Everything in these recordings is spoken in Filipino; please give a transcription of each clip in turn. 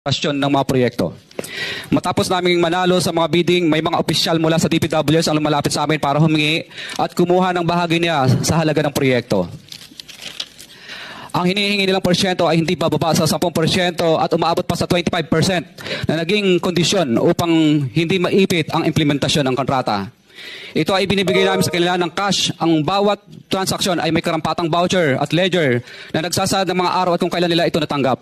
ng mga proyekto. Matapos naming manalo sa mga bidding, may mga opisyal mula sa DPWS ang lumalapit sa amin para humingi at kumuha ng bahagi niya sa halaga ng proyekto. Ang hinihingi nilang porsyento ay hindi bababa sa 10% at umaabot pa sa 25% na naging kondisyon upang hindi maipit ang implementasyon ng kontrata. Ito ay binibigay namin sa kanila ng cash. Ang bawat transaksyon ay may karampatang voucher at ledger na nagsasaad ng mga araw at kung kailan nila ito natanggap.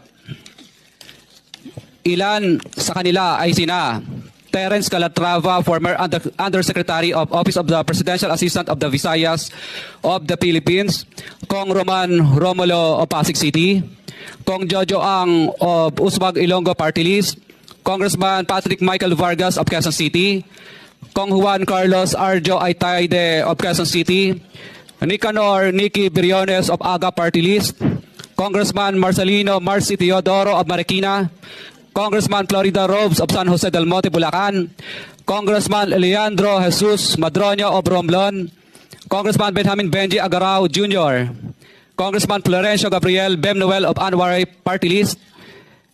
Ilan sa kanila ay sina Terence Calatrava, former Undersecretary of Office of the Presidential Assistant of the Visayas of the Philippines, Kong Roman Romulo of Pasig City, Kong Jojo Ang of Uswag Ilonggo Party List, Congressman Patrick Michael Vargas of Quezon City, Kong Juan Carlos Arjo Aitaide of Quezon City, Nicanor Nicky Briones of Aga Party List, Congressman Marcelino Marci Teodoro of Marikina, Congressman Florida Robes of San Jose del Monte, Bulacan, Congressman Leandro Jesus Madroño of Romblon, Congressman Benjamin Benji Agarao Jr., Congressman Florencio Gabriel Bemnoel of Anwaray Party List,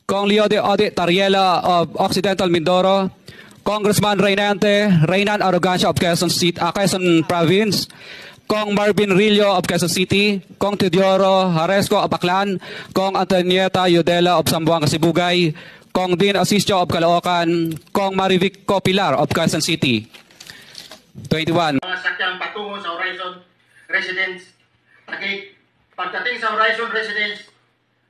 Kong Leo de Ode Tariela of Occidental Mindoro, Congressman Reynan Arrogancia of Quezon Province, Kong Marvin Rillo of Quezon City, Kong Teodoro Haresco of Aklan, Kong Antonieta Yudela of Zamboanga Sibugay, Kong Dean Asisio of Caloocan, Kong Marivic Copilar of Quezon City. 21. Mga sakyang patungo sa Horizon Residence. Pagdating sa Horizon Residence,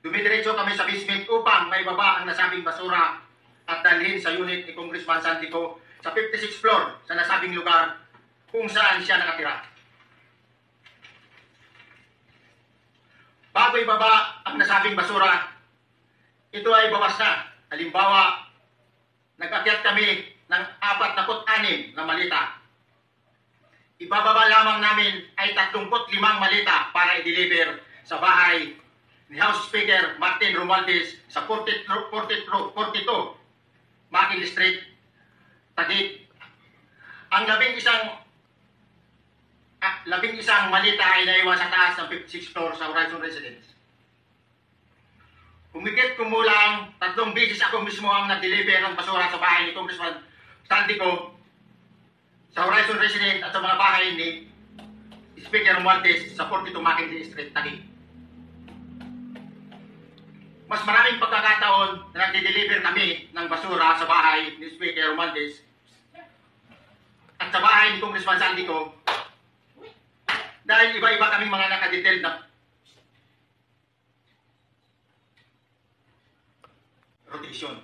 dumidiretso kami sa basement upang may baba ang nasabing basura at dalhin sa unit ni Congressman Santico sa 56th floor sa nasabing lugar kung saan siya nakatira. Bago ibaba ang nasabing basura, ito ay bawas na. Halimbawa, nag-akyat kami ng 46 na malita. Ibababa lamang namin ay 35 malita para i-deliver sa bahay ni House Speaker Martin Romualdez sa 42 Makil Street, Taguig. Ang labing isang malita ay naiwan sa taas ng 56th floor sa Horizon Residence. Humigit kumulang 3 beses ako mismo ang nag-deliver ng basura sa bahay ni Congressman Santico, sa Horizon Residence at sa mga bahay ni Speaker Romualdez sa 42 Makil Street, Taguig. Mas maraming pagkakataon na nag-deliver kami ng basura sa bahay ni Speaker Romualdez at sa bahay ni Congressman Santico dahil iba-iba kaming mga nakadetailed na rotation.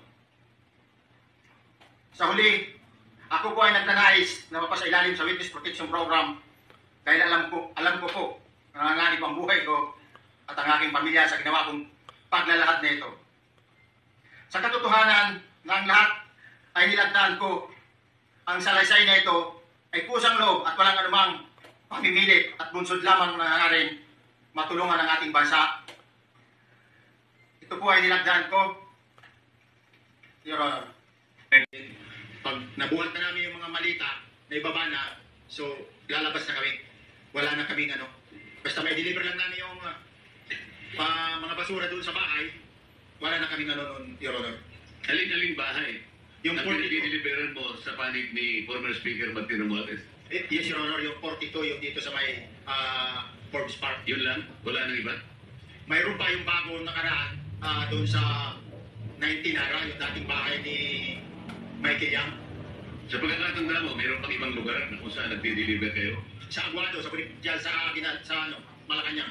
Sa huli, ako po ay nagnanais na mapasailalim sa Witness Protection Program dahil alam ko po na nanganganib ang buhay ko at ang aking pamilya sa ginawa kong paglalahad na ito. Sa katotohanan na ang lahat ay nilagdaan ko, ang salaysay na ito ay kusang loob at walang anumang pamimilit at bunsod lamang na nangaring matulungan ang ating bansa. Ito po ay nilagdaan ko, Your Honor. Pag nabuhat na namin yung mga malita na ibaba na, so lalabas na kami. Wala na kaming basta may deliver lang namin yung mga basura doon sa bahay, wala na kaming noon, Your Honor. Aling bahay? Yung na pinag-deliveran mo sa panig ni former Speaker Martin Romualdez? Yes, Your Honor, yung 42, yung dito sa may Forbes Park. Yun lang? Wala nang iba? Mayroon pa yung bagong nakaraan doon sa 19 Ara, yung dating bahay ni Michael Yang. Sa pagkakatanda mo, mayroon pang ibang lugar na kung saan nagdi-deliver kayo? Sa Aguado, sa Malacanang.